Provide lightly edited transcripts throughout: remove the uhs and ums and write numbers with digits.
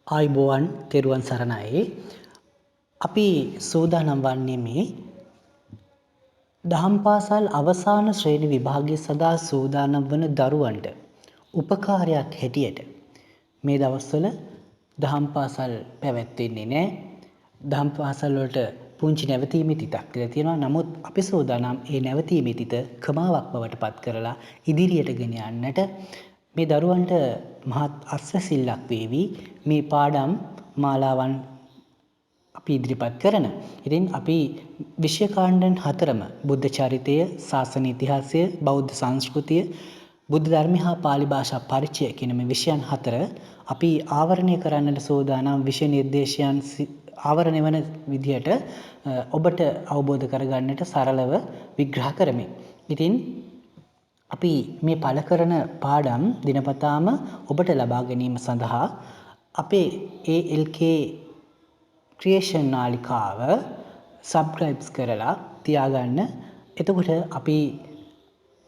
ආයුබෝවන් තෙරුවන් සරණයි. අපි සූදානම් වන්නේ මේ දහම් පාසල් අවසාන ශ්‍රේණි විභාගය සඳහා සූදානම් වන දරුවන්ට උපකාරයක් හැටියට මේ දවස්වල දහම් පාසල් පැවැත්වෙන්නේ නැහැ. දහම් පාසල් වලට පුංචි නැවතීමේ තිතක් කියලා තියෙනවා. නමුත් අපි සූදානම් ඒ නැවතීමේ තිත ක්‍රමාවක් බවට පත් කරලා ඉදිරියට ගෙන යන්නට මේ දරුවන්ට මහත් අස්වැසිල්ලක් වේවි මේ පාඩම් මාලාවන් අපි ඉදිරිපත් කරන. ඉතින් අපි විෂය කාණ්ඩන් 4ම බුද්ධ චරිතය, ශාසන ඉතිහාසය, බෞද්ධ සංස්කෘතිය, බුද්ධ ධර්මය හා පාලි භාෂා පරිචය කියන මේ විෂයන් 4 අපි ආවරණය කරන්නට සූදානම් විෂය නිර්දේශයන් ආවරණය වන විදිහට ඔබට අවබෝධ කරගන්නට සරලව විග්‍රහ කරමි. ඉතින් අපි මේ පළ කරන පාඩම් දිනපතාම ඔබට ලබා ගැනීම සඳහා අපේ ALK ක්‍රියේෂන් නාලිකාව සබ්ස්ක්‍රයිබ් කරලා තියාගන්න. එතකොට අපි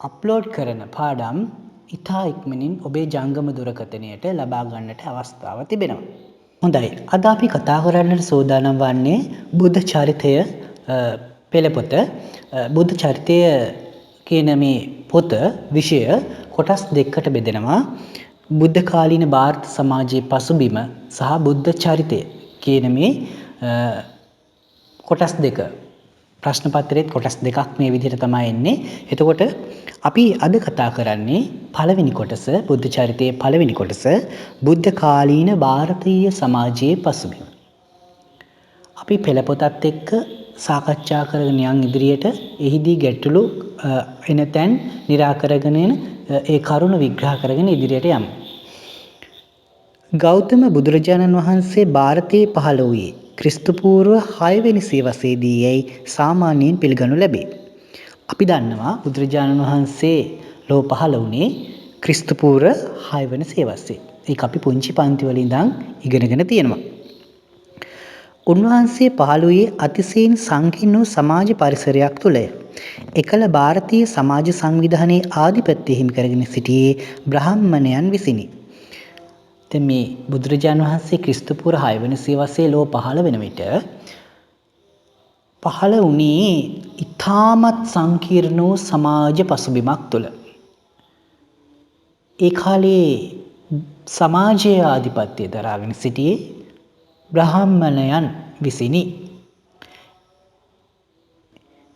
අප්ලෝඩ් කරන පාඩම් ඉතා ඉක්මනින් ඔබේ ජංගම දුරකථනයට ලබා ගන්නට අවස්ථාව තිබෙනවා. හොඳයි. අද අපි කතා කරන්නට සූදානම් වන්නේ බුද්ධ චරිතය පෙළපොත. බුද්ධ චරිතය කියන මේ පොත විෂය කොටස් දෙකකට බෙදෙනවා. බුද්ධ කාලීන ಭಾರತ සමාජයේ පසුබිම සහ බුද්ධ චරිතය කියන මේ කොටස් දෙක. ප්‍රශ්න පත්‍රයේ කොටස් දෙකක් මේ විදිහට තමයි එන්නේ. එතකොට අපි අද කතා කරන්නේ පළවෙනි කොටස, බුද්ධ චරිතයේ පළවෙනි කොටස, බුද්ධ කාලීන ಭಾರತೀಯ සමාජයේ පසුබිම. අපි පෙළපොතත් එක්ක සාකච්ඡා කරගෙන යන ඉදිරියට එහිදී ගැටලු එන තැන් निराකරගෙන ඒ කරුණ විග්‍රහ කරගෙන ඉදිරියට යමු. ගෞතම බුදුරජාණන් වහන්සේ ಭಾರತයේ පහළ වූයේ ක්‍රිස්තු පූර්ව 6 වෙනි සියවසේදී යයි සාමාන්‍යයෙන් පිළිගනු ලැබේ. අපි දන්නවා බුදුරජාණන් වහන්සේ ලෝ පහළ වුණේ ක්‍රිස්තු පූර්ව 6 වෙනි සියවසේ. ඒක අපි පුංචි පන්ති වල ඉඳන් ඉගෙනගෙන තියෙනවා. උන්වහන්සේ පහළ වූයේ අතිශයින් සංකීර්ණ වූ සමාජ පරිසරයක් තුළය. එකල ಭಾರತೀಯ සමාජ සංවිධානයේ ආධිපත්‍ය හිමි කරගෙන සිටියේ බ්‍රාහ්මණයන් විසිනි. දැන් මේ බුදුරජාණන් වහන්සේ ක්‍රිස්තු පූර්ව 6 වෙනි සියවසේ ලෝ පහළ වෙන විට පහළ වුණේ ඉතාමත් සංකීර්ණ වූ සමාජ පසුබිමක් තුළ. ඒ කාලේ සමාජයේ ආධිපත්‍ය දරාගෙන සිටියේ බ්‍රාහ්මණයන් විසිනි.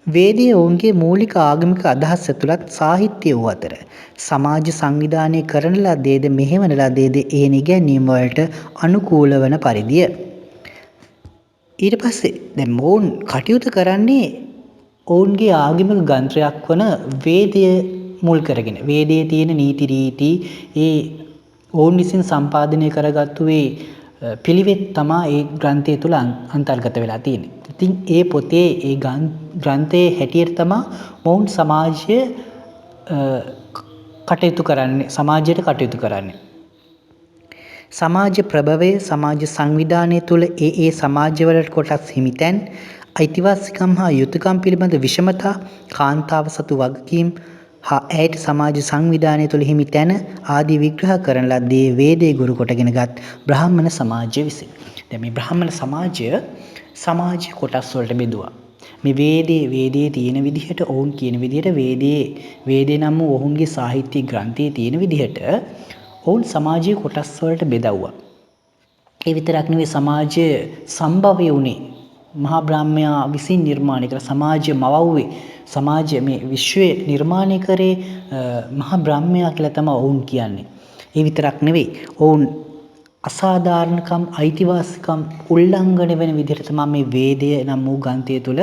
වේදයේ ඔවුන්ගේ මූලික ආගමික අදහස් ඇතුළත් සාහිත්‍ය වූ අතර සමාජ සංවිධානය කරන ලදේද මෙහෙවන ලදේද ඒ නිගැන්වීම් වලට අනුකූල වන පරිදිය. ඊට පස්සේ දැන් මොවුන් කටයුතු කරන්නේ ඔවුන්ගේ ආගමික ග්‍රන්ථයක් වන වේදය මුල් කරගෙන. වේදයේ තියෙන නීති රීති ඒ ඔවුන් විසින් සම්පාදනය කරගත්තු ඒ පිළිවෙත් තමයි ඒ ග්‍රන්ථය තුළ අන්තර්ගත වෙලා තියෙන්නේ. ඉතින් ඒ පොතේ ඒ ග්‍රන්ථයේ හැටියට තමයි මොවුන් සමාජයේ කටයුතු කරන්නේ, සමාජයට කටයුතු කරන්නේ. සමාජ ප්‍රභවය, සමාජ සංවිධානය තුළ ඒ සමාජවලට කොටස් හිමිතැන්, අයිතිවාසිකම් හා යුතුකම් පිළිබඳ විෂමතා, කාන්තාව සතු වගකීම් හා ඇයට සමාජ සංවිධානය තුළ හිමි තැන ආදී විග්‍රහ කරන ලද්දේ වේදේ ගුරු කොටගෙනගත් බ්‍රාහ්මණ සමාජය විසින්. දැන් මේ බ්‍රාහ්මණ සමාජය සමාජ කොටස් වලට බෙදුවා. මේ වේදයේ තියෙන විදිහට, ඔවුන් කියන විදිහට වේදේ නම් වූ ඔවුන්ගේ සාහිත්‍ය ග්‍රන්ථයේ තියෙන විදිහට ඔවුන් සමාජයේ කොටස් වලට බෙදවුවා. ඒ විතරක් නෙවෙයි, සමාජයේ සම්භවය උනේ මහා බ්‍රාහ්මයා විසින් නිර්මාණය කළ සමාජය මවවුවේ, සමාජය මේ විශ්වය නිර්මාණය කරේ මහා බ්‍රාහ්මයා කියලා තමයි ඔවුන් කියන්නේ. ඒ විතරක් නෙවෙයි, ඔවුන් අසාධාරණකම්, අයිතිවාසිකම් උල්ලංඝනය වෙන විදිහට තමයි මේ වේදය නම් වූ ග්‍රන්ථය තුළ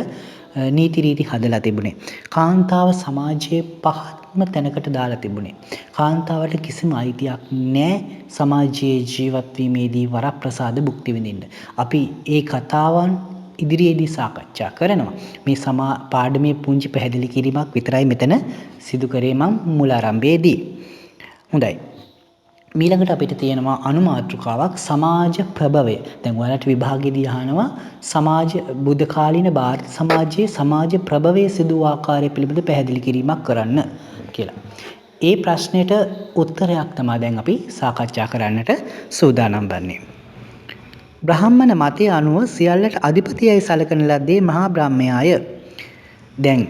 නීති රීති හදලා තිබුණේ. කාන්තාව සමාජයේ පහත්ම තැනකට දාලා තිබුණේ. කාන්තාවට කිසිම අයිතියක් නැහැ සමාජයේ ජීවත් වීමේදී වරප්‍රසාද භුක්ති විඳින්න. අපි ඒ කතාවන් ඉදිරියේදී සාකච්ඡා කරනවා. මේ පාඩමේ පුංචි පැහැදිලි කිරීමක් විතරයි මෙතන සිදු කරේ මම මුල ආරම්භයේදී. හොඳයි. ඊළඟට අපිට තියෙනවා අනුමාතෘකාවක්, සමාජ ප්‍රභවය. දැන් ඔයාලට විභාගයේදී අහනවා බුද්ධ කාලීන ಭಾರತ සමාජයේ සමාජ ප්‍රභවයේ සිදු වූ ආකාරය පිළිබඳ පැහැදිලි කිරීමක් කරන්න කියලා. ඒ ප්‍රශ්නෙට උත්තරයක් තමයි දැන් අපි සාකච්ඡා කරන්නට සූදානම් වන්නේ. බ්‍රාහ්මණ මතය අනුව සියල්ලට අධිපතියයි සලකන ලද්දේ මහා බ්‍රාහ්මයාය. දැන්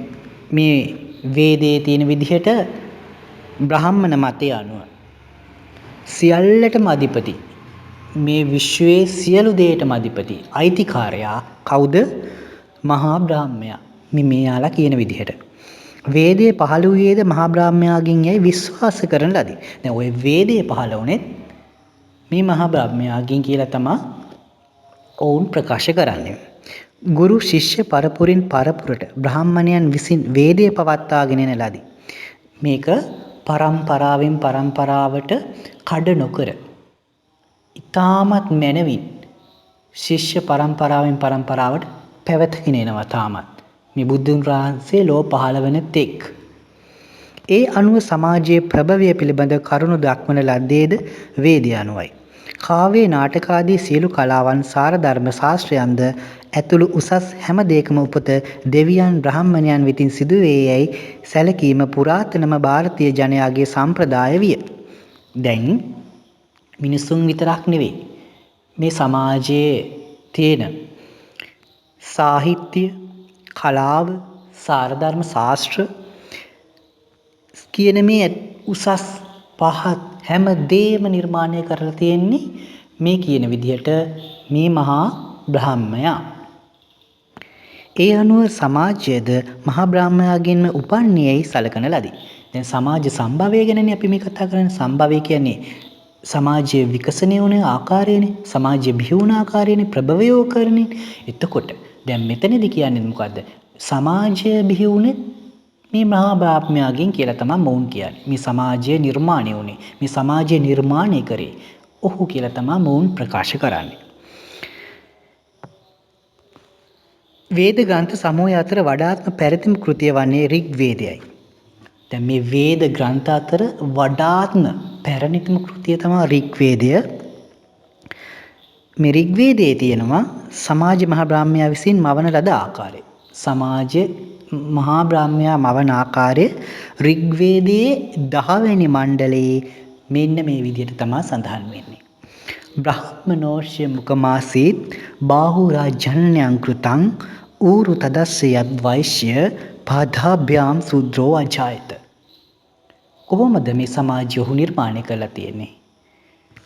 මේ වේදයේ තියෙන විදිහට බ්‍රාහ්මණ මතය අනුව සියල්ලටම අධිපති, මේ විශ්වයේ සියලු දේටම අධිපති අයිතිකාරයා කවුද? මහා බ්‍රාහ්මයා. මේ යාලා කියන විදිහට වේදයේ පහළ වූයේද මහා බ්‍රාහ්මයාගෙන් යයි විශ්වාස කරන ලදී. දැන් ওই වේදයේ පහළ වුණෙත් මේ මහා බ්‍රාහ්මයාගෙන් කියලා තමයි ඔවුන් ප්‍රකාශ කරන්නේ. ගුරු ශිෂ්‍ය පරපුරින් පරපුරට බ්‍රාහ්මණයන් විසින් වේදයේ පවත්වාගෙන යන ලදී. මේක පරම්පරාවෙන් පරම්පරාවට කඩ නොකර ඊටමත් මැනවින් ශිෂ්‍ය පරම්පරාවෙන් පරම්පරාවට පැවතගෙන එනවා තාමත්. මේ බුදුන් වහන්සේ ලෝ පහළ වෙන තෙක්. ඒ අනුව සමාජයේ ප්‍රභවය පිළිබඳ කරුණු දක්වන ලද්දේද වේදය අනුවයි. කාව්‍ය නාටක ආදී සියලු කලාවන් සාර ධර්ම ශාස්ත්‍රයන්ද ඇතුළු උසස් හැම දෙයකම උපත දෙවියන් බ්‍රාහ්මණයන් වෙතින් සිදුවේ යයි සැලකීම පුරාතනම ಭಾರತೀಯ ජනයාගේ සම්ප්‍රදාය විය. දැන් මිනිසුන් විතරක් නෙවෙයි මේ සමාජයේ තියෙන සාහිත්‍ය, කලාව, සාර ධර්ම ශාස්ත්‍ර කියන මේ උසස් පහත් හැම දෙයක්ම නිර්මාණය කරලා තියෙන්නේ මේ කියන විදිහට මේ මහා බ්‍රාහ්මයා. ඒ අනුව සමාජයේද මහා බ්‍රාහ්මයාගෙන්ම උපන්නේයි සලකන ලදී. දැන් සමාජ සම්භවය ගැනනේ අපි මේ කතා කරන්නේ. සම්භවය කියන්නේ සමාජයේ විකසනය වුණ ආකාරයනේ, සමාජයේ බිහි වුණ ආකාරයනේ, ප්‍රභවයෝ කරන්නේ. එතකොට දැන් මෙතනදී කියන්නේ මොකද්ද? සමාජය බිහි වුණේ මේ මහා බ්‍රාහ්මයාගෙන් කියලා තමයි මොවුන් කියන්නේ. මේ සමාජය නිර්මාණය වුණේ, මේ සමාජය නිර්මාණය කරේ ඔහු කියලා තමයි මොවුන් ප්‍රකාශ කරන්නේ. වේද ග්‍රන්ථ සමූහය අතර වඩාත්ම පැරදිම කෘතිය වන්නේ ඍග් වේදයයි. දැන් මේ වේද ග්‍රන්ථ අතර වඩාත්ම පැරණිතම කෘතිය තමයි ඍග් වේදය. මේ ඍග් වේදයේ තියෙනවා සමාජ මහා බ්‍රාහ්මයා විසින් මවන ලද ආකාරය. සමාජ මහා බ්‍රාහ්මයා මවන ආකාරය ඍග් වේදයේ 10 වෙනි මණ්ඩලයේ මෙන්න මේ විදිහට තමයි සඳහන් වෙන්නේ. බ්‍රාහ්මනෝශ්‍ය මුකමාසීත් බාහුරා ජනනයං කෘතං ඌරු තදස්ස යද් වෛශ්‍ය පාදාභ්‍යාම් සුද්‍රෝ අජායත. කොහොමද මේ සමාජය ඔහු නිර්මාණය කරලා තියෙන්නේ?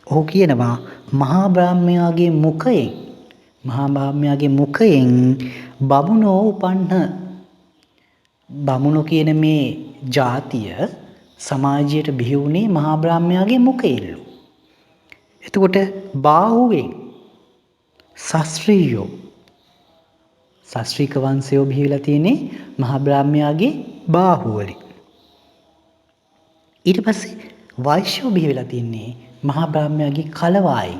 ඔහු කියනවා මහා බ්‍රාහ්මයාගේ මුඛයෙන් බමුණෝ උපන්න. බමුණෝ කියන මේ ජාතිය සමාජයට බිහි වුණේ මහා බ්‍රාහ්මයාගේ මුඛයෙන්ලු. එතකොට බාහුවෙන් ශාස්ත්‍රීක වංශයෝ බිහිලා තියෙන්නේ මහා බ්‍රාහ්මයාගේ බාහුවලින්. ඊට පස්සේ වෛශ්‍යෝ බිහිලා තියෙන්නේ මහා බ්‍රාහ්මයාගේ කලවායි.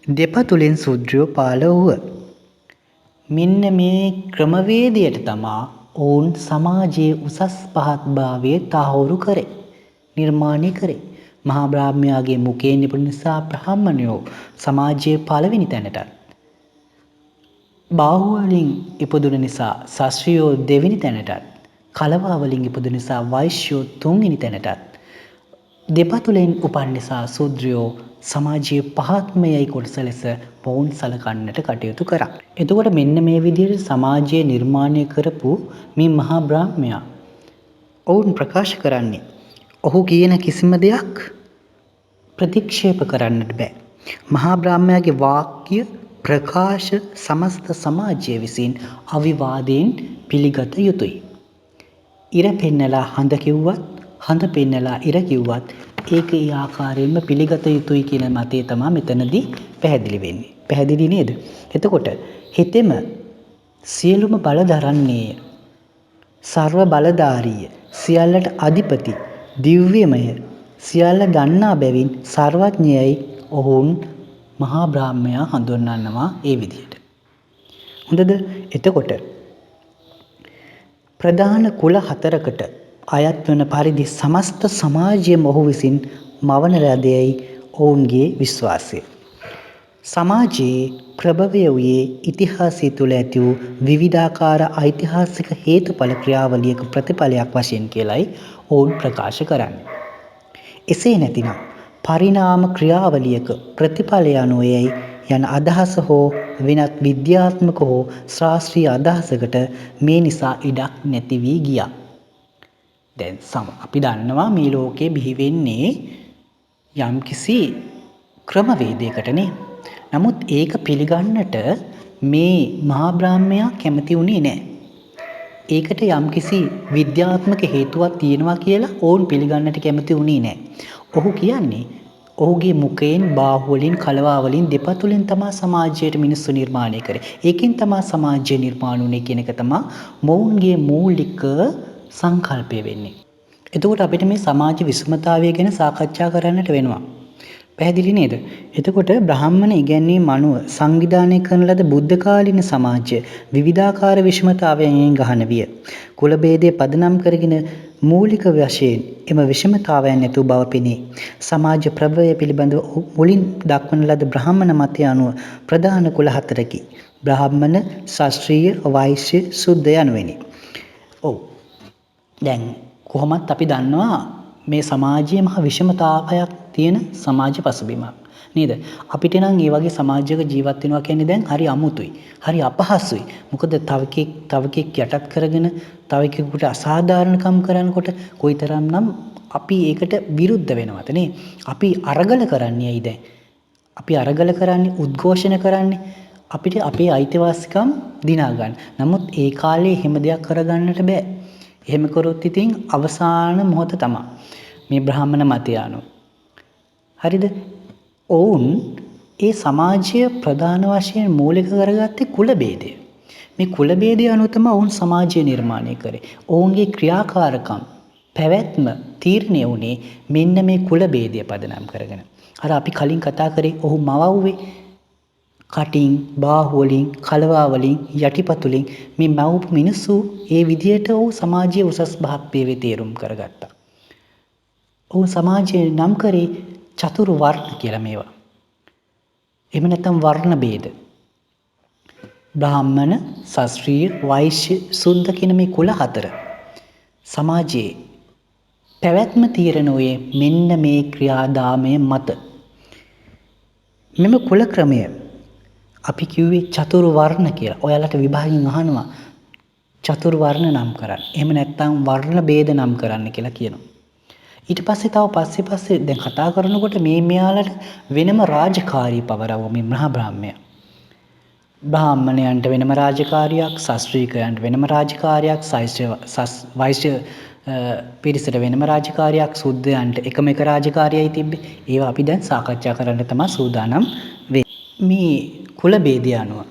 දෙපතුලෙන් සුද්‍රයෝ පාල වූ. මෙන්න මේ ක්‍රමවේදයට තමා ඔවුන් සමාජයේ උසස් පහත් භාවය තහවුරු කරේ, නිර්මාණය කරේ. මහා බ්‍රාහ්මයාගේ මුඛයෙන් ඉපදුන නිසා බ්‍රාහ්මණයෝ සමාජයේ පළවෙනි තැනටත්, බාහුවලින් ඉපදුන නිසා ශාස්ත්‍රියෝ දෙවෙනි තැනටත්, කලවා වලින් ඉපදුන නිසා වෛශ්‍යෝ තුන්වෙනි තැනටත්, දෙපතුලෙන් උපන් නිසා සූද්‍රයෝ සමාජයේ පහත්ම යයි කොටස ලෙස පවුන් සලකන්නට කටයුතු කරා. එතකොට මෙන්න මේ විදිහට සමාජය නිර්මාණය කරපු මේ මහා බ්‍රාහ්මයා ඔවුන් ප්‍රකාශ කරන්නේ ඔහු කියන කිසිම දෙයක් ප්‍රතික්ෂේප කරන්නට බෑ. මහා බ්‍රාහ්මයාගේ වාක්‍ය ප්‍රකාශ සමස්ත සමාජය විසින් අවිවාදයෙන් පිළිගත යුතුයි. ඉර පෙන්නලා හඳ කිව්වත්, හඳ පෙන්නලා ඉර කිව්වත් ඒක ඒ ආකාරයෙන්ම පිළිගත යුතුයි කියන මතය තමයි මෙතනදී පැහැදිලි වෙන්නේ. පැහැදිලි නේද? එතකොට හිතෙම සියලුම බල දරන්නේය, සර්ව බලධාරීය, සියල්ලට අධිපති, දිව්‍යමය, සියල්ල දන්නා බැවින් සර්වඥයයි ඔවුන් මහා බ්‍රාහ්මයා හඳුන්වනවා ඒ විදිහට. හොඳද? එතකොට ප්‍රධාන කුල 4කට අයත් වන පරිදි සමස්ත සමාජයම ඔහු විසින් මවන ලදයයි ඔවුන්ගේ විශ්වාසය. සමාජයේ ප්‍රභවය වූයේ ඉතිහාසය තුළ ඇති වූ විවිධාකාර ඓතිහාසික හේතුඵල ක්‍රියාවලියක ප්‍රතිඵලයක් වශයෙන් කියලයි ඔවුන් ප්‍රකාශ කරන්නේ. එසේ නැතිනම් පරිණාම ක්‍රියාවලියක ප්‍රතිඵලය අනුවයයි යන අදහස හෝ වෙනත් විද්‍යාත්මක හෝ ශාස්ත්‍රීය අදහසකට මේ නිසා ඉඩක් නැති වී ගියා. දැන් අපි දන්නවා මේ ලෝකේ බිහි වෙන්නේ යම්කිසි ක්‍රමවේදයකටනේ. නමුත් ඒක පිළිගන්නට මේ මහා බ්‍රාහ්මයා කැමති වුණේ නැහැ. ඒකට යම්කිසි විද්‍යාත්මක හේතුවක් තියෙනවා කියලා ඔවුන් පිළිගන්නට කැමති වුණේ නැහැ. ඔහු කියන්නේ ඔහුගේ මුඛයෙන්, බාහුවලින්, කලවා වලින්, දෙපතුලින් තමා සමාජයට මිනිස්සු නිර්මාණය කරේ. ඒකෙන් තමා සමාජය නිර්මාණය වුණේ කියන එක තමා මොවුන්ගේ මූලික සංකල්පය වෙන්නේ. එතකොට අපිට මේ සමාජ විෂමතාවය ගැන සාකච්ඡා කරන්නට වෙනවා. පැහැදිලි නේද? එතකොට බ්‍රාහ්මණ ඉගැන්වීම් අනුව සංවිධානය කරන ලද බුද්ධ කාලීන සමාජය විවිධාකාර විෂමතාවයන් ගහන විය. කුල භේදය පදනම් කරගෙන මූලික වශයෙන් එම විෂමතාවයන් ඇති බව පෙනේ. සමාජ ප්‍රභවය පිළිබඳව මුලින් දක්වන ලද බ්‍රාහ්මණ මතය අනුව ප්‍රධාන කුල හතරකි. බ්‍රාහ්මණ, ශාස්ත්‍රීය, වෛශ්‍ය, ශුද්ධ යනුවෙනි. ඔව්. දැන් කොහොමත් අපි දන්නවා මේ සමාජයේ මහ විෂමතාවයක් තියෙන සමාජ පසුබිමක් නේද? අපිට නම් මේ වගේ සමාජයක ජීවත් වෙනවා කියන්නේ දැන් හරි අමුතුයි. හරි අපහසුයි. මොකද තව කෙනෙක් යටත් කරගෙන තව කෙනෙකුට අසාධාරණකම් කරනකොට කොයිතරම්නම් අපි ඒකට විරුද්ධ වෙනවද නේ? අපි අරගල කරන්නේ ඇයි දැන්? අපි අරගල කරන්නේ, උද්ඝෝෂණ කරන්නේ අපිට අපේ අයිතිවාසිකම් දිනා ගන්න. නමුත් ඒ කාලේ හැම දෙයක් කරගන්නට බෑ. එහෙම කරොත් ඉතින් අවසාන මොහොත තමයි මේ බ්‍රාහ්මණ මතය අනුව. හරිද? ඔවුන් ඒ සමාජය ප්‍රධාන වශයෙන් මූලික කරගත්තේ කුල භේදය. මේ කුල භේදය අනුව තමයි ඔවුන් සමාජය නිර්මාණය කරේ. ඔවුන්ගේ ක්‍රියාකාරකම්, පැවැත්ම තීරණය වුණේ මෙන්න මේ කුල භේදය පදනම් කරගෙන. අර අපි කලින් කතා කරේ ඔහු මවව්වේ කටින්, බාහුවලින්, කලවා වලින්, යටිපතුලින් මේ මවපු මිනිස්සු ඒ විදියට ඔහු සමාජයේ උසස් භාග්‍යවේ තේරුම් කරගත්තා. ඔහු සමාජයේ නම් කරේ චතුරු වර්ණ කියලා මේවා. එහෙම නැත්නම් වර්ණ භේද. බ්‍රාහ්මණ, ශාස්ත්‍රීය, වෛශ්‍ය, ශුද්ධ කියන මේ කුල හතර සමාජයේ පැවැත්ම තීරණයේ මෙන්න මේ ක්‍රියාදාමය මත. මෙම කුල ක්‍රමය අපි කිව්වේ චතුරු වර්ණ කියලා. ඔයාලට විභාගයෙන් අහනවා චතුරු වර්ණ නම් කරන්න. එහෙම නැත්නම් වර්ණ භේද නම් කරන්න කියලා කියනවා. ඊට පස්සේ තව පස්සේ දැන් කතා කරනකොට මෙයාලට වෙනම රාජකාරී පවරව මේ මහා බ්‍රාහ්මණය. බ්‍රාහ්මණයන්ට වෙනම රාජකාරියක්, ශාස්ත්‍රීයයන්ට වෙනම රාජකාරියක්, වෛශ්‍ය පිරිසට වෙනම රාජකාරියක්, ශුද්ධයන්ට එකම එක රාජකාරියයි තිබ්බේ. ඒවා අපි දැන් සාකච්ඡා කරන්න තමයි සූදානම් වෙන්නේ. මේ කුල භේදය අනුව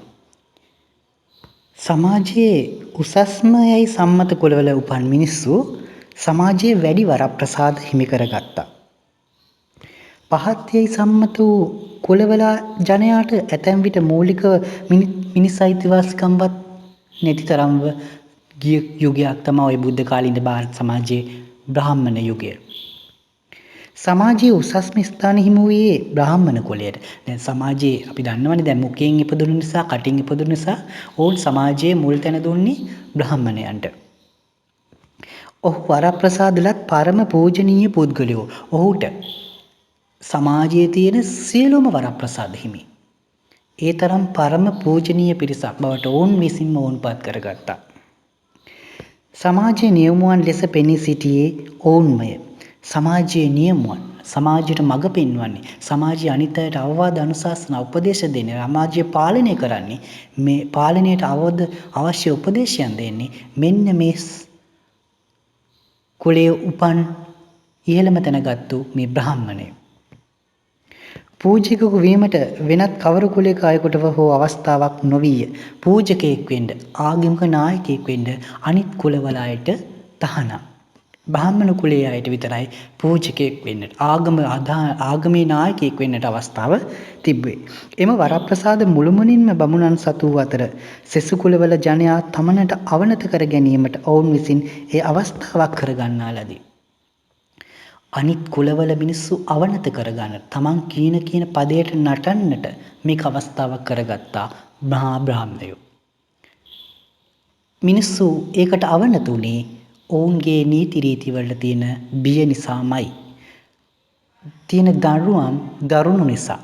සමාජයේ උසස්ම යයි සම්මත කුලවල උපන් මිනිස්සු සමාජයේ වැඩි වරප්‍රසාද හිමි කරගත්තා. පහත් යයි සම්මත වූ කුලවල ජනයාට ඇතැම් විට මූලික මිනිස් අයිතිවාසිකම්වත් නැති තරම්ව ගිය යුගයක් තමයි ওই බුද්ධ කාලීන ಭಾರತ සමාජයේ බ්‍රාහ්මණ යුගය. සමාජයේ උසස්ම ස්ථාන හිමි වූයේ බ්‍රාහ්මණ කුලයට. දැන් සමාජයේ අපි දන්නවනේ දැන් මුඛයෙන් ඉපදුණු නිසා, කටින් ඉපදුණු නිසා ඕන් සමාජයේ මුල් තැන දුන්නේ බ්‍රාහ්මණයන්ට. ඔහු වරප්‍රසාදලත් පරම පූජනීය පුද්ගලයෝ. ඔහුට සමාජයේ තියෙන සියලුම වරප්‍රසාද හිමි. ඒ තරම් පරම පූජනීය පිරිසක් බවට ඔවුන් විසින්ම ඔවුන්පත් කරගත්තා. සමාජයේ නියමුවන් ලෙස පෙනී සිටියේ ඔවුන්මය. සමාජයේ නියමුවන් සමාජයට මඟ පෙන්වන්නේ, සමාජයේ අනිත් අයට අවවාද අනුශාසනා උපදේශ දෙන්නේ, සමාජය පාලනය කරන්නේ, මේ පාලනයට අවශ්‍ය උපදේශයන් දෙන්නේ මෙන්න මේ කුලයේ උපන් ඉහළම තැනගත්තු මේ බ්‍රාහ්මණය. පූජකයෙකු වීමට වෙනත් කවර කුලයක අයෙකුට හෝ අවස්ථාවක් නොවිය. පූජකයෙක් වෙන්න, ආගමික නායකයෙක් වෙන්න අනිත් කුලවල අයට තහනම්. බ්‍රාහ්මණ කුලයේ අයට විතරයි පූජකයෙක් වෙන්න, ආගමේ නායකයෙක් වෙන්නට අවස්ථාව තිබ්බේ. එම වරප්‍රසාද මුළුමනින්ම බමුණන් සතු අතර සෙසු කුලවල ජනයා තමනට අවනත කර ගැනීමට ඔවුන් විසින් ඒ අවස්ථාවක් කරගන්නා ලදී. අනිත් කුලවල මිනිස්සු අවනත කරගන්න, තමන් කියන පදයට නටන්නට මේක අවස්ථාවක් කරගත්තා මහා බ්‍රාහ්මණයෝ. මිනිස්සු ඒකට අවනත උනේ ඔවුන්ගේ නීති රීති වල තියෙන බිය නිසාමයි. තියෙන දරුණු නිසා.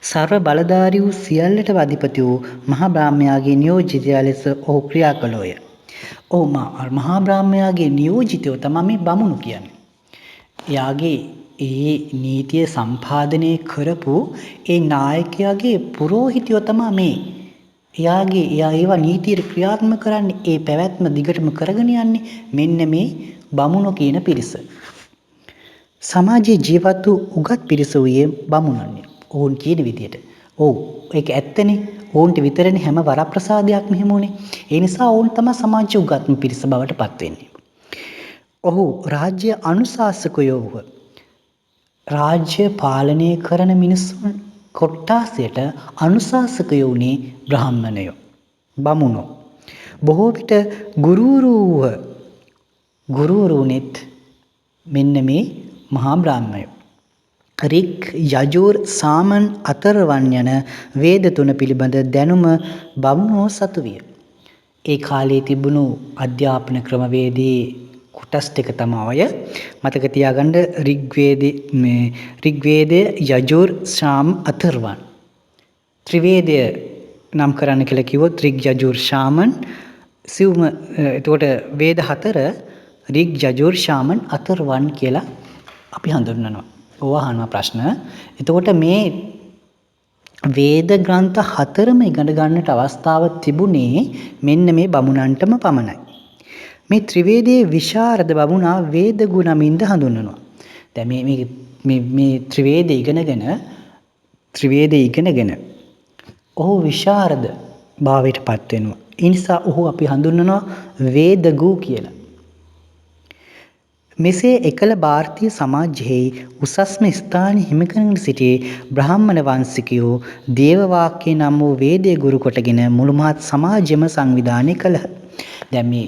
සර්ව බලධාරී වූ සියල්ලටම අධිපති වූ මහා බ්‍රාහ්මයාගේ නියෝජිතයා ලෙස ඔහු ක්‍රියා කළෝය. මහා බ්‍රාහ්මයාගේ නියෝජිතයෝ තමයි මේ බමුණු කියන්නේ. එයාගේ ඒ නීතිය සම්පාදනය කරපු ඒ නායකයාගේ පුරෝහිතයෝ තමයි මේ. එයා ඒවා නීතියට ක්‍රියාත්මක කරන්නේ, ඒ පැවැත්ම දිගටම කරගෙන යන්නේ මෙන්න මේ බමුණු කියන පිරිස. සමාජයේ ජීවත් වූ උගත් පිරිස වූයේ බමුණන්ය. ඔවුන් කියන විදියට. ඒක ඇත්තනේ. ඔවුන්ට විතරනේ හැම වරප්‍රසාදයක්ම හිම උනේ. ඒ නිසා ඔවුන් තමයි සමාජයේ උගත්ම පිරිස බවට පත් වෙන්නේ. ඔහු රාජ්‍ය අනුශාසකයෝ වූ රාජ්‍ය පාලනය කරන මිනිසුන් කොට්ටාසයට අනුශාසකයෝ වුණේ බ්‍රාහ්මණයෝ, බමුණෝ. බොහෝ විට ගුරුවරුනෙත් මෙන්න මේ මහා බ්‍රාහ්මණයෝ. රික්, යජුර්, සාමන්, අථර්වණ යන වේද තුන පිළිබඳ දැනුම බමුණෝ සතු විය. ඒ කාලේ තිබුණු අධ්‍යාපන ක්‍රමවේදී කොටස් ටික තමයි මතක තියාගන්න. රිග්වේදය, යජුර්, සාම, අථර්වණ. ත්‍රිවේදය නම් කරන්න කියලා කිව්වොත් රිග්, යජුර්, සාමන්. සිව්ම එතකොට වේද හතර රිග්, යජුර්, සාමන්, අථර්වණ කියලා අපි හඳුන්වනවා. ඕවා අහනවා ප්‍රශ්න. එතකොට මේ වේද ග්‍රන්ථ හතරම ඉගෙන ගන්නට අවස්ථාව තිබුණේ මෙන්න මේ බමුණන්ටම පමණයි. මේ ත්‍රිවේදයේ විශාරද බමුණා වේද ගුණ නමින්ද හඳුන්වනවා. දැන් මේ ත්‍රිවේදය ඉගෙනගෙන ඔහු විශාරද භාවයට පත් වෙනවා. ඒ නිසා ඔහු අපි හඳුන්වනවා වේදගු කියලා. මෙසේ එකල ಭಾರತೀಯ සමාජයෙහි උසස්ම ස්ථාන හිමි කරගෙන සිටි බ්‍රාහ්මණ වංශිකයෝ දේව වාක්‍ය නම් වූ වේදයේ ගුරු කොටගෙන මුළු මහත් සමාජයම සංවිධානය කළහ. දැන් මේ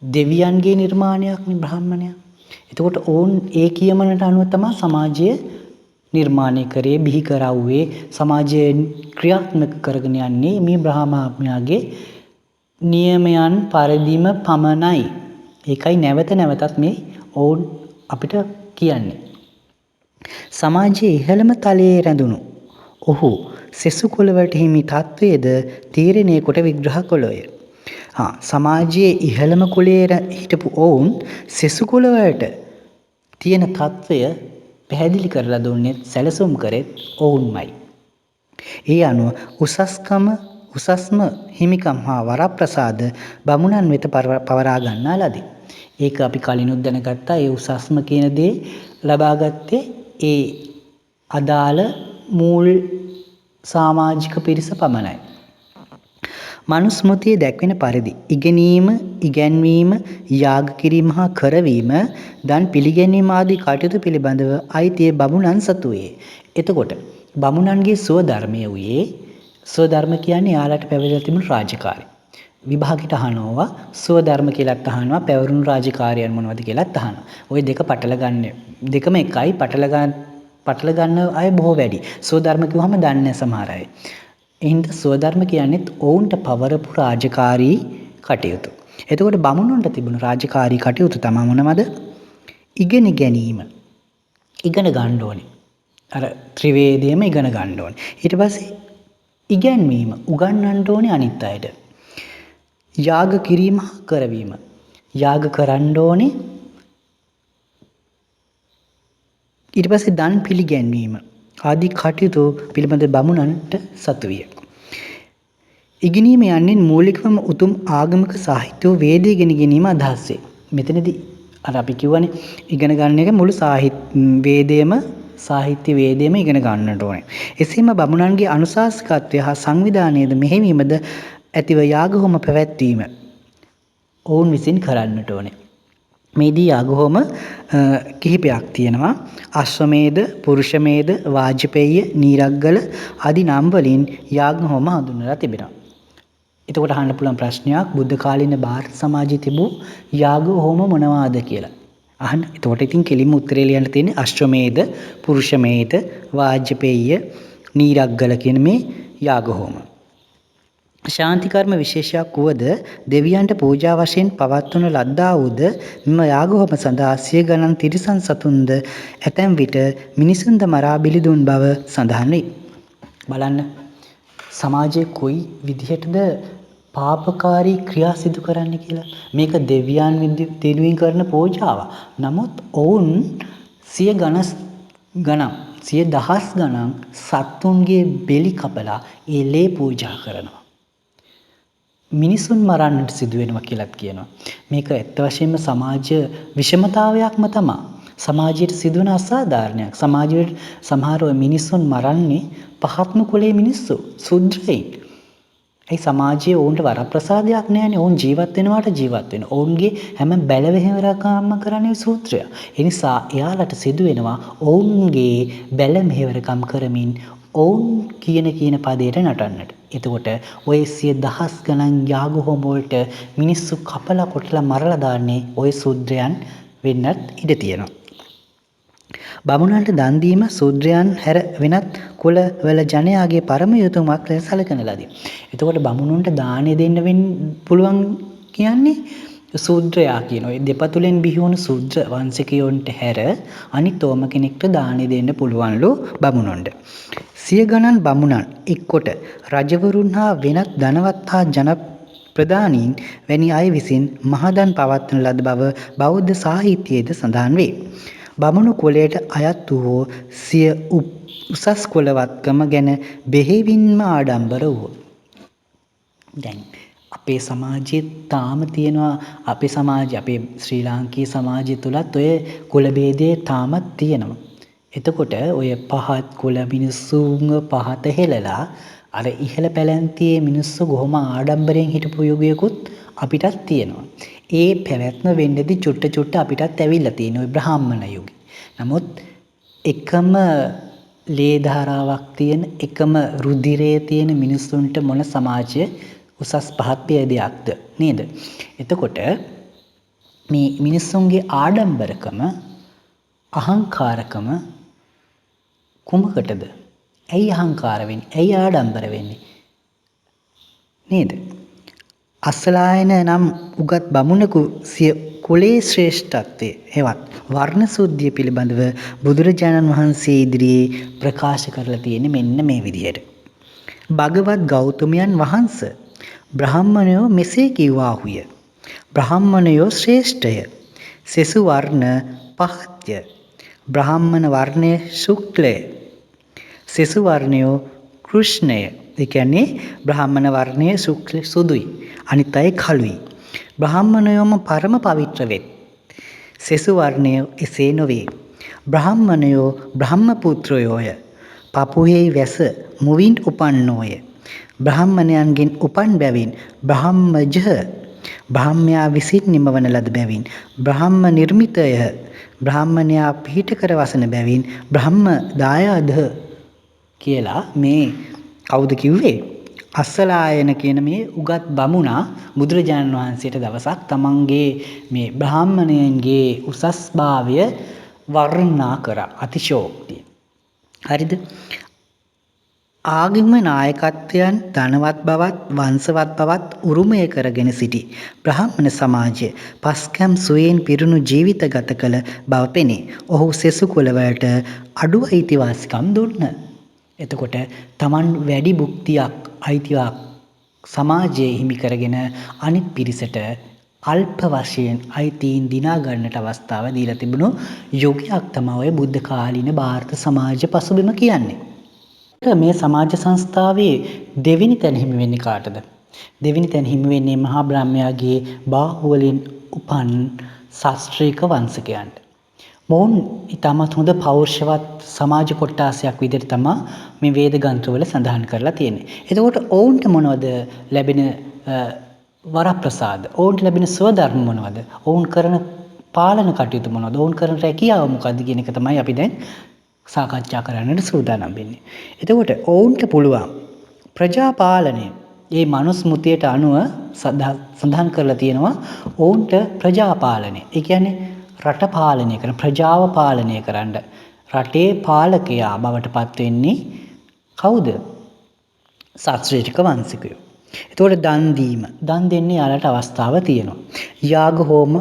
දෙවියන්ගේ නිර්මාණයක් මේ බ්‍රාහ්මණයා. එතකොට ඕන් ඒ කියමනට අනුව තමයි සමාජය නිර්මාණය කරේ, බිහි කරවුවේ, සමාජයේ ක්‍රියාත්මක කරගෙන යන්නේ මේ බ්‍රාහ්මණයාගේ නියමයන් පරිදිම පමණයි. ඒකයි නැවත නැවතත් මේ ඔවුන් අපිට කියන්නේ. සමාජයේ ඉහළම තලයේ රැඳුණු ඔහු සෙසු කුලවලට හිමි තත්වයේද තීරණය කොට විග්‍රහ කළෝය. සමාජයේ ඉහළම කුලයේ හිටපු ඔවුන් සෙසු කුලවලට තියෙන තත්වය පැහැදිලි කරලා දුන්නේ, සැලසුම් කරෙත් ඔවුන්මයි. ඒ අනුව උසස්ම හිමිකම් හා වරප්‍රසාද බමුණන් වෙත පවරා ගන්නා ලදී. ඒක අපි කලිනුත් දැනගත්තා. ඒ උසස්ම කියන දේ ලබාගත්තේ ඒ අදාළ මූල් සමාජික පිරිස පමණයි. මනුස්මෘතියේ දැක්වෙන පරිදි ඉගෙනීම, ඉගැන්වීම, යාග කිරීම හා කරවීම, දන් පිළිගැනීම ආදී කටයුතු පිළිබඳව අයිතිය බමුණන් සතු වේ. එතකොට බමුණන්ගේ ස්වධර්මය වූයේ, ස්වධර්ම කියන්නේ යාළට පැවැදලා තිබුණු රාජකාරී. විභාගයට අහනවා ස්වධර්ම කියලාත් අහනවා, පැවරුණු රාජකාරියන් මොනවද කියලාත් අහනවා. ওই දෙක පටල ගන්න. දෙකම එකයි. පටල ගන්න අය බොහෝ වැඩි. ස්වධර්ම කිව්වම දන්නේ සමහර අය. එහෙනම් ස්වධර්ම කියන්නේත් ඔවුන්ට පවරපු රාජකාරී කටයුතු. එතකොට බමුණුන්ට තිබුණු රාජකාරී කටයුතු තමයි මොනවද? ඉගෙන ගැනීම. ඉගෙන ගන්න ඕනේ. අර ත්‍රිවේදයේම ඉගෙන ගන්න ඕනේ. ඊට පස්සේ ඉගැන්වීම, උගන්වන්න ඕනේ අනිත් අයට. යාග කිරීම හා කරවීම. යාග කරන්න ඕනේ. ඊට පස්සේ දන් පිළිගැන්වීම ආදී කටයුතු පිළිබඳ බමුණන්ට සතු විය. ඉගෙනීම යන්නේ මූලිකවම උතුම් ආගමික සාහිත්‍ය වේදය ඉගෙන ගැනීම අදහස් වේ. මෙතනදී අර අපි කියවනේ ඉගෙන ගන්න එක මුළු සාහිත්‍ය වේදයේම ඉගෙන ගන්නට ඕනේ. එසේම බමුණන්ගේ අනුශාසකත්වය හා සංවිධානයේද මෙහෙවීමද ඇතිව යාග හෝම පැවැත්වීම ඔවුන් විසින් කරන්නට ඕනේ. මේදී යාග හෝම කිහිපයක් තියෙනවා. අශ්වමේධ, පුරුෂමේධ, වාජපේය, නීරග්ගල ආදී නම් වලින් යාග හෝම හඳුන්වලා තිබෙනවා. එතකොට අහන්න පුළුවන් ප්‍රශ්නයක්, බුද්ධ කාලීන ಭಾರತ සමාජයේ තිබූ යාග හෝම මොනවාද කියලා. අහන්න. එතකොට ඉතින් කෙලින්ම උත්තරේ ලියන්න තියෙන්නේ අශ්වමේධ, පුරුෂමේධ, වාජපේය, නීරග්ගල කියන මේ යාග හෝම. ශාන්ති කර්ම විශේෂයක් වුවද දෙවියන්ට පූජා වශයෙන් පවත්වන ලද්දා වූද මෙම යාග හෝම සඳහා සිය ගණන් තිරිසන් සතුන්ද ඇතැම් විට මිනිසුන්ද මරා බිලි දුන් බව සඳහන් වේ. බලන්න සමාජයේ කොයි විදිහටද පාපකාරී ක්‍රියා සිදු කරන්න කියලා. මේක දෙවියන් වෙනුවෙන් කරන පූජාවක්. නමුත් ඔවුන් සිය දහස් ගණන් සත්තුන්ගේ බෙලි කපලා ඒ ලේ පූජා කරනවා. මිනිසුන් මරන්නට සිදු වෙනවා කියලාත් කියනවා. මේක ඇත්ත වශයෙන්ම සමාජ විෂමතාවයක්ම තමයි. සමාජයට සිදුවන අසාධාරණයක්. සමාජයේ සමහර මිනිසුන් මරන්නේ පහත්ම කුලයේ මිනිස්සු, ශුද්‍රයින්. ඒ සමාජයේ ඔවුන්ට වරප්‍රසාදයක් නැහැනේ. ඔවුන් ජීවත් වෙන. ඔවුන්ගේ හැම බැලවෙහෙවරකම කරන්නේ ශූද්‍රයා. ඒ නිසා එයාලට සිදු වෙනවා ඔවුන්ගේ බැලමෙහෙවරකම් කරමින් ඔවුන් කියන පදයට නටන්නට. එතකොට ඔය සිය දහස් ගණන් යාග හෝම වලට මිනිස්සු කපලා කොටලා මරලා දාන්නේ ඔය ශූද්‍රයන් වෙන්නත් ඉඩ තියෙනවා. බමුණන්ට දන් දීම ශූද්‍රයන් හැර වෙනත් කුලවල ජනයාගේ පරම යුතුයමක් ලෙස සැලකන ලදී. එතකොට බමුණුන්ට දානෙ දෙන්න පුළුවන් කියන්නේ ශූද්‍රයා කියන ඔය දෙපතුලෙන් බිහි වුණු ශූද්‍ර වංශිකයන්ට හැර අනිත් ඕම කෙනෙක්ට දානෙ දෙන්න පුළුවන්ලු බමුණුන්ට. සිය ගණන් බමුණන් එක්කොට රජවරුන් හා වෙනත් ධනවත් හා ජන ප්‍රධානීන් වැනි අය විසින් මහදන් පවත්වන ලද බව බෞද්ධ සාහිත්‍යයේද සඳහන් වේ. බමුණු කුලයට අයත් වූ සිය උසස් කුලවත්කම ගැන බෙහෙවින්ම ආඩම්බර වූ. දැන් අපේ සමාජයේ තාම තියෙනවා අපේ ශ්‍රී ලාංකීය සමාජය තුලත් ඔය කුල ભેදය තාමත් තියෙනවා. එතකොට ඔය පහත් කුල මිනිස්සුන්ව පහත හෙලලා අර ඉහළ පැලැන්තියේ මිනිස්සු කොහොම ආඩම්බරයෙන් හිටපු යුගයකුත් අපිටත් තියෙනවා. ඒ පැවැත්ම වෙන්නදී චුට්ට අපිටත් ඇවිල්ලා තියෙන ওই බ්‍රාහ්මණ යුගය. නමුත් එකම ලේ ධාරාවක් තියෙන එකම රුධිරයේ තියෙන මිනිස්සුන්ට මොන සමාජය උසස් පහත් ભેදයක්ද නේද? එතකොට මේ මිනිස්සුන්ගේ ආඩම්බරකම අහංකාරකම කුමකටද? ඇයි අහංකාර වෙන්නේ? ඇයි ආඩම්බර වෙන්නේ? නේද? අස්සලායන නම් උගත් බමුණෙකු සිය කුලේ ශ්‍රේෂ්ඨත්වයේ හෙවත් වර්ණ සුද්ධිය පිළිබඳව බුදුරජාණන් වහන්සේ ඉදිරියේ ප්‍රකාශ කරලා තියෙන්නේ මෙන්න මේ විදිහට. භගවත් ගෞතමයන් වහන්සේ බ්‍රාහ්මණයෝ මෙසේ කිව්වාහුය. බ්‍රාහ්මණයෝ ශ්‍රේෂ්ඨය. සෙසු වර්ණ පහත්ය. බ්‍රාහ්මණ වර්ණය ශුක්ලය. සෙසු වර්ණයෝ කෘෂ්ණය. ඒ කියන්නේ බ්‍රාහ්මණ වර්ණය සුදුයි. අනිත් අය කළුයි. බ්‍රාහ්මණයෝම පරම පවිත්‍ර වෙත්. සෙසු වර්ණය එසේ නොවේ. බ්‍රාහ්මණයෝ බ්‍රහ්ම පුත්‍රයෝය. පපුහේ වැස මුවින් උපන්නෝය. බ්‍රාහ්මණයන්ගෙන් උපන් බැවින් බ්‍රාහ්මජ. බ්‍රාහ්මයා විසින් නිමවන ලද බැවින් බ්‍රාහ්ම නිර්මිතය. බ්‍රාහ්මණයා පිහිට කර වසන බැවින් බ්‍රහ්ම දායාද කියලා මේ කවුද කිව්වේ? අස්සලායන කියන මේ උගත් බමුණා බුදුරජාණන් වහන්සේට දවසක් තමන්ගේ මේ බ්‍රාහ්මණයන්ගේ උසස්භාවය වර්ණනා කරා අතිශෝක්තිය. හරිද? ආගම නායකත්වයන් ධනවත් බවත් වංශවත් බවත් උරුමය කරගෙන සිටි බ්‍රාහ්මණ සමාජය පස්කම් සුවයෙන් පිරුණු ජීවිත ගත කළ බව පෙනේ. ඔහු සෙසු කුලවලට අඩු අයිතිවාසිකම් දුන්න. එතකොට Taman වැඩි භුක්තියක් අයිතියක් සමාජයේ හිමි කරගෙන අනිත් පිරිසට අල්ප වශයෙන් අයිතීන් දිනා ගන්නට අවස්ථාව දීලා තිබුණු යුගයක් තමයි ඔය බුද්ධ කාලීන ಭಾರತ සමාජ පසුබිම කියන්නේ. මේ සමාජ සංස්ථාවේ දෙවෙනි තැන හිමි වෙන්නේ කාටද? දෙවෙනි තැන හිමි වෙන්නේ මහා බ්‍රහ්මයාගේ බාහුවලින් උපන් ශාස්ත්‍රීක වංශකයන්ට. මොවුන් ඉතාමත් හොඳ පෞරුෂවත් සමාජ කොට්ටාසයක් විදිහට තමයි මේ වේද ග්‍රන්ථවල සඳහන් කරලා තියෙන්නේ. එතකොට ඔවුන්ට මොනවද ලැබෙන වරප්‍රසාද? ඔවුන්ට ලැබෙන ස්වධර්ම මොනවද? ඔවුන් කරන පාලන කටයුතු මොනවද? ඔවුන් කරන රැකියාව මොකද්ද කියන එක තමයි අපි දැන් සාකච්ඡා කරන්නට සූදානම් වෙන්නේ. එතකොට ඔවුන්ට පුළුවන් ප්‍රජාපාලනය මේ මනුස්මෘතියට අනුව සඳහන් කරලා තියෙනවා ඔවුන්ට ප්‍රජාපාලනය. ඒ කියන්නේ රට පාලනය කරන ප්‍රජාව පාලනය කරන්න රටේ පාලකයා බවට පත් වෙන්නේ කවුද? ශාස්ත්‍රීය වංශිකයෝ. එතකොට දන් දීම, දන් දෙන්නේ යාලට අවස්ථාව තියෙනවා. යාග හෝම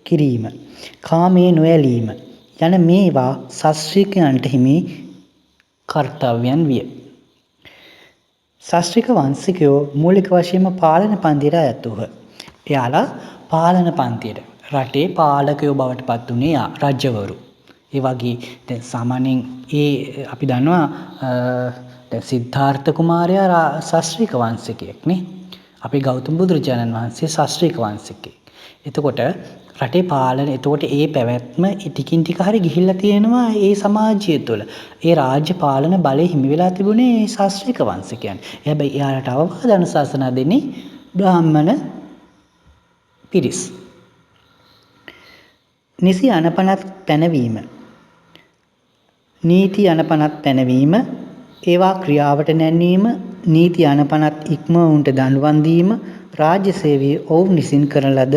කිරීම, කාමයේ නොඇලීම යන මේවා ශාස්ත්‍රීයයන්ට හිමි කර්තව්‍යයන් විය. ශාස්ත්‍රික වංශිකයෝ මූලික වශයෙන්ම පාලන පන්තියට අයත් වූහ. එයාලා පාලන පන්තියට රටේ පාලකයෝ බවට පත් වුණේ රජවරු. ඒ වගේ දැන් සාමාන්‍යයෙන් අපි දන්නවා දැන් සිද්ධාර්ථ කුමාරයා ශාස්ත්‍රික වංශිකයෙක් නේ. අපේ ගෞතම බුදුරජාණන් වහන්සේ ශාස්ත්‍රික වංශිකයෙක්. එතකොට රටේ පාලන එතකොට ඒ පැවැත්ම ටිකින් ටික හරි ගිහිල්ලා තියෙනවා ඒ සමාජය තුළ. ඒ රාජ්‍ය පාලන බලය හිමි වෙලා තිබුණේ ශාස්ත්‍රික වංශිකයන්. හැබැයි එයාලට අවවාද අනුශාසනා දෙන්නේ බ්‍රාහ්මණ පිරිස්. නිසි අනපනත් පැනවීම, නීති අනපනත් පැනවීම, ඒවා ක්‍රියාවට නැන්වීම, නීති අනපනත් ඉක්මවුන්ට දඬුවම් දීම රාජ්‍ය සේවයේ ඔවුන් විසින් කරන ලද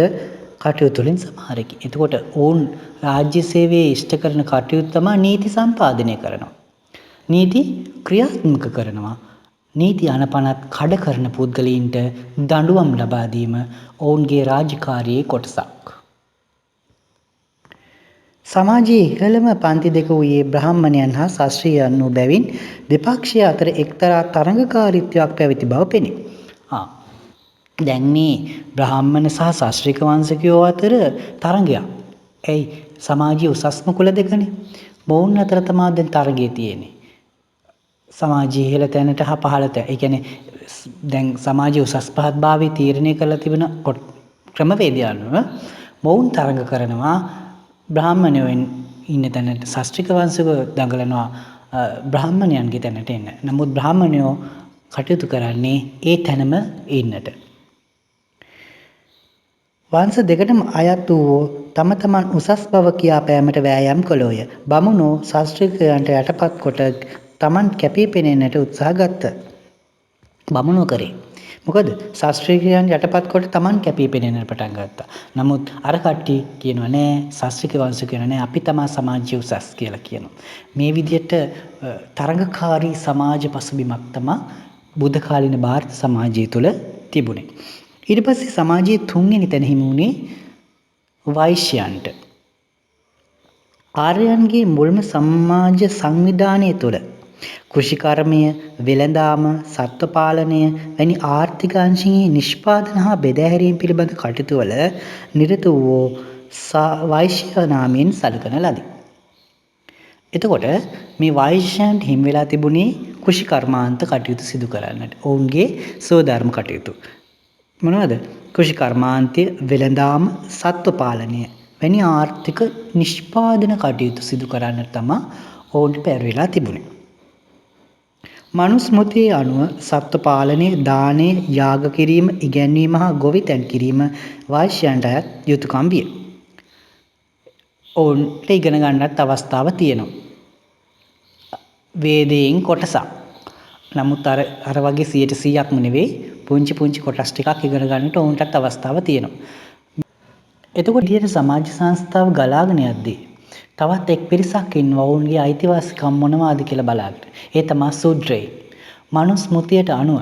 කටයුතු වලින් සමහරකි. එතකොට ඔවුන් රාජ්‍ය සේවයේ ඉෂ්ට කරන කටයුතු තමයි නීති සම්පාදනය කරනවා. නීති ක්‍රියාත්මක කරනවා. නීති අනපනත් කඩ කරන පුද්ගලයින්ට දඬුවම් ලබා දීම ඔවුන්ගේ රාජකාරියේ කොටසක්. සමාජයේ ඉහළම පන්ති දෙක වූයේ බ්‍රාහ්මණයන් හා ශාස්ත්‍රීයයන් වූ බැවින් දෙපක්ෂය අතර එක්තරා තරඟකාරීත්වයක් පැවති බව පෙනේ. දැන් මේ බ්‍රාහ්මණ සහ ශාස්ත්‍රික වංශිකයෝ අතර තරඟයක්. ඇයි සමාජයේ උසස්ම කුල දෙකනේ. මොවුන් අතර තමයි දැන් තරගය තියෙන්නේ. සමාජයේ ඉහළ තැනට හා පහළ තැන. ඒ කියන්නේ දැන් සමාජයේ උසස් පහත් භාවය තීරණය කරලා තිබෙන ක්‍රමවේදය අනුව මොවුන් තරඟ කරනවා බ්‍රාහ්මණයෝ ඉන්න තැනට ශාස්ත්‍රික වංශිකයෝ දඟලනවා බ්‍රාහ්මණයන්ගේ තැනට එන්න. නමුත් බ්‍රාහ්මණයෝ කටයුතු කරන්නේ ඒ තැනම ඉන්නට. වංශ දෙකටම අයත් වූ තම තමන් උසස් බව කියා පෑමට වෑයම් කළෝය. බමුණෝ ශාස්ත්‍රිකයන්ට යටපත් කොට තමන් කැපී පෙනෙන්නට උත්සාහ ගත්තා. බමුණෝ කරේ. මොකද ශාස්ත්‍රිකයන් යටපත් කොට තමන් කැපී පෙනෙන්නට පටන් ගත්තා. නමුත් අර කට්ටිය කියනවා නෑ ශාස්ත්‍රික වංශිකයෝ නෑ අපි තමයි සමාජයේ උසස් කියලා කියනවා. මේ විදිහට තරඟකාරී සමාජ පසුබිමක් තමයි බුද්ධ කාලීන ಭಾರತ සමාජය තුළ තිබුණේ. ඊට පස්සේ සමාජයේ තුන්වෙනි තැන හිමි වුණේ වෛශ්‍යයන්ට. ආර්යයන්ගේ මුල්ම සමාජ සංවිධානය තුළ කෘෂිකර්මය, වෙළඳාම, සත්ව පාලනය වැනි ආර්ථික අංශයේ නිෂ්පාදන හා බෙදාහැරීම පිළිබඳ කටයුතු වල නිරත වූ වෛශ්‍ය නාමයෙන් සැලකන ලදී. එතකොට මේ වෛශ්‍යයන්ට හිමි වෙලා තිබුණේ කෘෂිකර්මාන්ත කටයුතු සිදු කරන්නට. ඔවුන්ගේ ස්වධර්ම කටයුතු. මොනවද? කෘෂිකර්මාන්තය, වෙළඳාම, සත්ව පාලනය වැනි ආර්ථික නිෂ්පාදන කටයුතු සිදු කරන්නට තමයි ඔවුන්ට පැවරිලා තිබුණේ. මනුස්මෘතියේ අනුව සත්ව පාලනය, දානය, යාග කිරීම, ඉගැන්වීම හා ගොවිතැන් කිරීම වෛශ්‍යයන්ට අයත් යුතුකම් විය. ඔවුන්ට ඉගෙන ගන්නත් අවස්ථාව තියෙනවා. වේදයෙන් කොටසක්. නමුත් අර වගේ 100%ක්ම නෙවෙයි පුංචි පුංචි කොටස් ටිකක් ඉගෙන ගන්නට ඔවුන්ටත් අවස්ථාව තියෙනවා. එතකොට ඉදිරියට සමාජ සංස්ථාව ගලාගෙන යද්දී තවත් එක් පිරිසක් ඉන්නවා ඔවුන්ගේ අයිතිවාසිකම් මොනවාද කියලා බලාගෙන. ඒ තමයි සූත්‍රය. මනුස්මෘතියට අනුව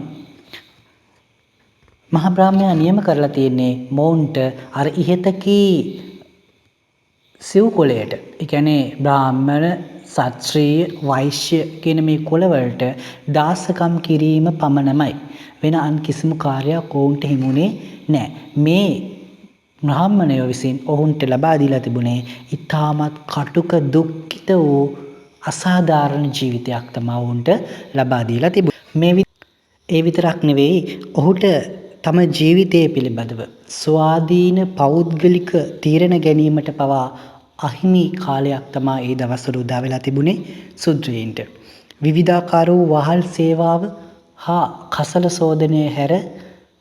මහා බ්‍රාහ්මණයා නියම කරලා තියෙන්නේ මොවුන්ට අර ඉහතකී සිව් කුලයට. ඒ කියන්නේ බ්‍රාහ්මණ, ශාස්ත්‍රීය, වෛශ්‍ය කියන මේ කුලවලට දාසකම් කිරීම පමණමයි. වෙන අන් කිසිම කාර්යයක් ඔවුන්ට හිමුනේ නැහැ. මේ බ්‍රාහ්මණයෝ විසින් ඔවුන්ට ලබා දීලා තිබුණේ ඊටමත් කටුක දුක්ඛිත වූ අසාධාරණ ජීවිතයක් තමයි ඔවුන්ට ලබා දීලා තිබුණේ. ඒ විතරක් නෙවෙයි ඔහුට තම ජීවිතය පිළිබඳව ස්වාධීන පෞද්ගලික තීරණ ගැනීමට පවා අහිමි කාලයක් තමයි ඒ දවස්වල උදා වෙලා තිබුණේ සුද්‍රයන්ට. විවිධාකාර වූ වහල් සේවාව හා කසල සෝදනය හැර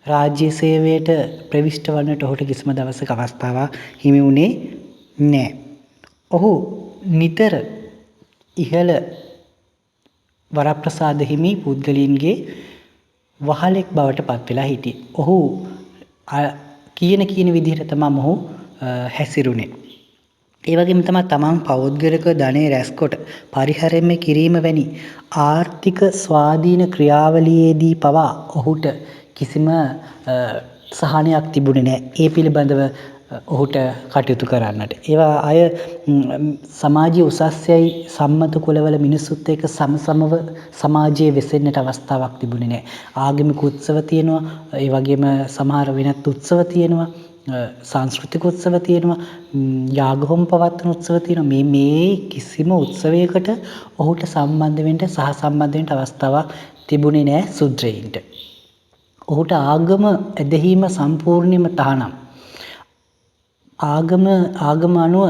රාජ්‍ය සේවයට ප්‍රවිෂ්ඨ වන්නට ඔහුට කිසිම දවසක අවස්ථාවක් හිමි වුණේ නැහැ. ඔහු නිතර ඉහළ වරප්‍රසාද හිමි පුද්ගලයන්ගේ වහලෙක් බවට පත් වෙලා හිටියේ. ඔහු කියන විදිහට තමයි ඔහු හැසිරුණේ. ඒ වගේම තමයි තමන් පෞද්ගලික ධනෙ රැස්කොට පරිහරණය කිරීම වැනි ආර්ථික ස්වාධීන ක්‍රියාවලියේදී පවා ඔහුට කිසිම සහනයක් තිබුණේ නැහැ. ඒ පිළිබඳව ඔහුට කටයුතු කරන්නට. ඒවා අය සමාජයේ උසස්යයි සම්මත කුලවල මිනිස්සුත් එක්ක සමසමව සමාජයේ වෙසෙන්නට අවස්ථාවක් තිබුණේ නැහැ. ආගමික උත්සව තියෙනවා, ඒ වගේම සමහර වෙනත් උත්සව තියෙනවා, සංස්කෘතික උත්සව තියෙනවා, යාග හෝම පවත්වන උත්සව තියෙනවා. මේ කිසිම උත්සවයකට ඔහුට සම්බන්ධ වෙන්න සහසම්බන්ධ වෙන්න අවස්ථාවක් තිබුණේ නැහැ ශුද්‍රයින්ට. ඔහුට ආගම ඇදහිීම සම්පූර්ණයෙන්ම තහනම්. ආගම අනුව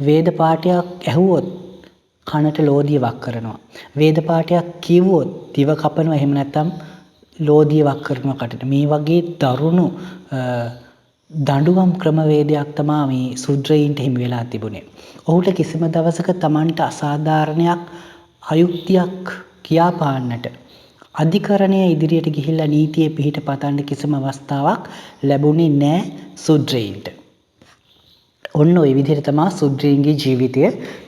වේද පාඨයක් ඇහුවොත් කනට ලෝදිය වක් කරනවා. වේද පාඨයක් කිව්වොත් දිව කපනවා, එහෙම නැත්නම් ලෝදිය වක් කරනවා කටට. මේ වගේ දරුණු දඬුවම් ක්‍රමවේදයක් තමයි මේ ශුද්‍රයින්ට හිමි වෙලා තිබුණේ. ඔහුට කිසිම දවසක Tamanට අසාධාරණයක් අයුක්තියක් කියා පාන්නට අධිකරණය ඉදිරියට ගිහිල්ලා නීතියේ පිහිට පතන්න කිසිම අවස්ථාවක් ලැබුණේ නැහැ ශුද්‍රයින්ට. ඔන්න ඔය විදිහට තමයි ශුද්‍රයින්ගේ ජීවිතය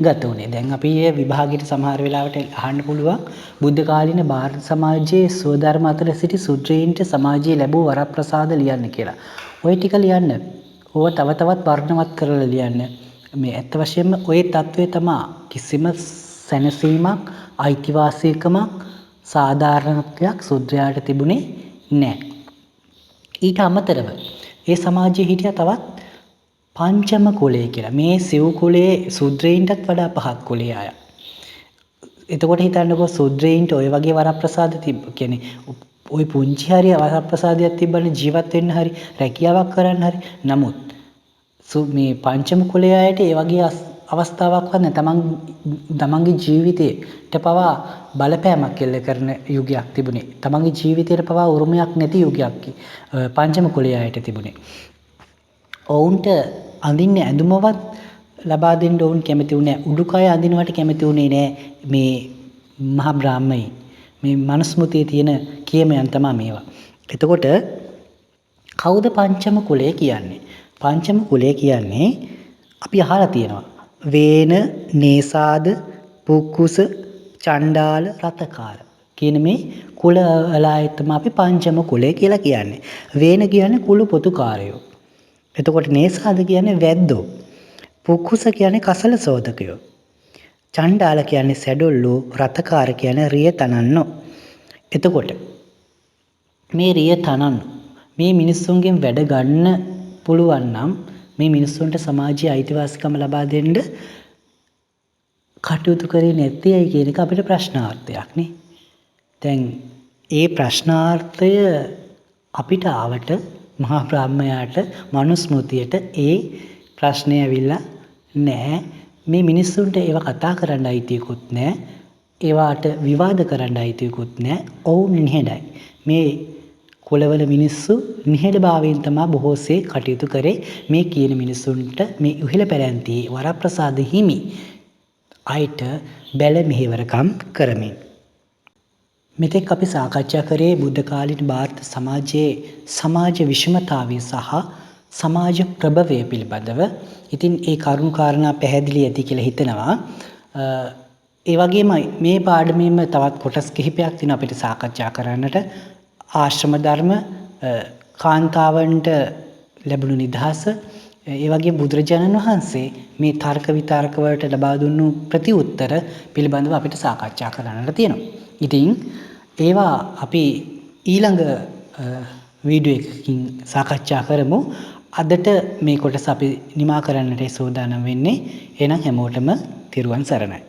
ගත වුණේ. දැන් අපි මේ විභාගයට සමහර වෙලාවට අහන්න පුළුවන් බුද්ධ කාලීන ಭಾರತ සමාජයේ ස්වධර්ම අතර සිටි ශුද්‍රයින්ට සමාජයේ ලැබූ වරප්‍රසාද ලියන්න කියලා. ඔය ටික ලියන්න. ඕව තව තවත් වර්ණවත් කරලා ලියන්න. මේ ඇත්ත වශයෙන්ම ওই தત્ත්වය තමයි කිසිම සැනසීමක්, අයිතිවාසිකමක්, සාධාරණත්වයක් ශුද්‍රයාට තිබුණේ නැහැ. ඊට අමතරව ඒ සමාජයේ හිටිය තවත් පංචම කුලය කියලා. මේ සිව් කුලයේ ශුද්‍රයින්ටත් වඩා පහත් කුලයේ අය. එතකොට හිතන්නකෝ ශුද්‍රයින්ට ඔය වගේ වරප්‍රසාද කියන්නේ ওই පුංචි හරිය වරප්‍රසාදයක් තිබ්බනේ ජීවත් වෙන්න හරි, රැකියාවක් කරන්න හරි. නමුත් මේ පංචම කුලයේ අයට ඒ වගේ අවස්ථාවක්වත් නැහැ. තමන්ගේ ජීවිතයට පවා බලපෑමක් එල්ල කරන යුගයක් තිබුණේ. තමන්ගේ ජීවිතයට පවා උරුමයක් නැති යුගයක් පංචම කුලයේ අයට තිබුණේ. ඔවුන්ට අඳින්න ඇඳුමවත් ලබා දෙන්න ඔවුන් කැමති වුණේ නැහැ. උඩුකය අඳිනවට කැමති වුණේ නැහැ මේ මහ බ්‍රාහ්මණයි. මේ මනුස්මෘතියේ තියෙන කියමයන් තමයි මේවා. එතකොට කවුද පංචම කුලය කියන්නේ? පංචම කුලය කියන්නේ අපි අහලා තියෙනවා. වේන, නේසාද, පුක්කුස, චණ්ඩාල, රතකාර කියන මේ කුල වල අය තමයි අපි පංචම කුලය කියලා කියන්නේ. වේන කියන්නේ කුළු පොතුකාරයෝ. එතකොට නේසාද කියන්නේ වැද්දෝ. පුක්කුස කියන්නේ කසල සෝදකයෝ. චණ්ඩාල කියන්නේ සැඩොල්ලෝ. රතකාර කියන්නේ රිය තනන්නෝ. එතකොට මේ රිය තනන්නෝ මේ මිනිස්සුන්ගෙන් වැඩ ගන්න පුළුවන් නම් මේ මිනිස්සුන්ට සමාජයේ අයිතිවාසිකම ලබා දෙන්න කටයුතු කරේ නැත්තේයි කියන එක අපිට ප්‍රශ්නාර්ථයක් නේ. දැන් ඒ ප්‍රශ්නාර්ථය අපිට ආවට මහා බ්‍රාහ්මයාට මනුස්මෘතියට ඒ ප්‍රශ්නය ඇවිල්ලා නැහැ. මේ මිනිස්සුන්ට ඒව කතා කරන්න අයිතියකුත් නැහැ. ඒවාට විවාද කරන්න අයිතියකුත් නැහැ. ඔවුන් නිහඬයි. මේ කුලවල මිනිස්සු නිහඬභාවයෙන් තමයි බොහෝසේ කටයුතු කරේ. මේ කියන මිනිසුන්ට මේ ඉහළ පැලැන්තියේ වරප්‍රසාද හිමි අයට බැල මෙහෙවරකම් කරමින්. මෙතෙක් අපි සාකච්ඡා කරේ බුද්ධ කාලීන ಭಾರತ සමාජයේ සමාජ විෂමතාවය සහ සමාජ ප්‍රභවය පිළිබඳව. ඉතින් ඒ කරුණු කාරණා පැහැදිලි ඇති කියලා හිතනවා. ඒ වගේම මේ පාඩමේම තවත් කොටස් කිහිපයක් තියෙනවා අපිට සාකච්ඡා කරන්නට. ආශ්‍රම ධර්ම, කාන්තාවන්ට ලැබුණු නිදහස, ඒ වගේම බුදුරජාණන් වහන්සේ මේ තර්ක විතර්ක වලට ලබා දුන්නු ප්‍රතිඋත්තර පිළිබඳව අපිට සාකච්ඡා කරන්නට තියෙනවා. ඉතින් ඒවා අපි ඊළඟ වීඩියෝ එකකින් සාකච්ඡා කරමු. අදට මේ කොටස අපි නිමා කරන්නට සූදානම් වෙන්නේ. එහෙනම් හැමෝටම තෙරුවන් සරණයි.